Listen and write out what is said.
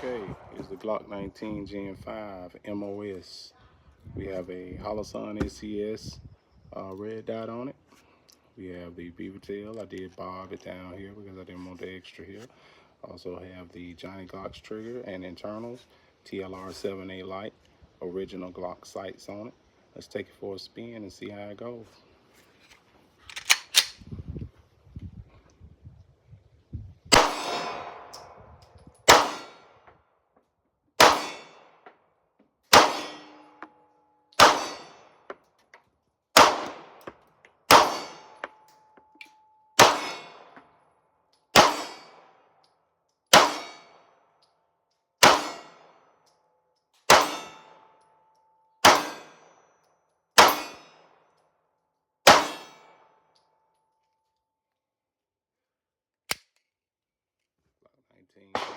Okay, here's the Glock 19 Gen 5 MOS. We have a Holosun SCS red dot on it. We have the beaver tail. I did bob it down here because I didn't want the extra here. Also have the Johnny Glock's trigger and internals, TLR 7A light, original Glock sights on it. Let's take it for a spin and see how it goes. Glock 19.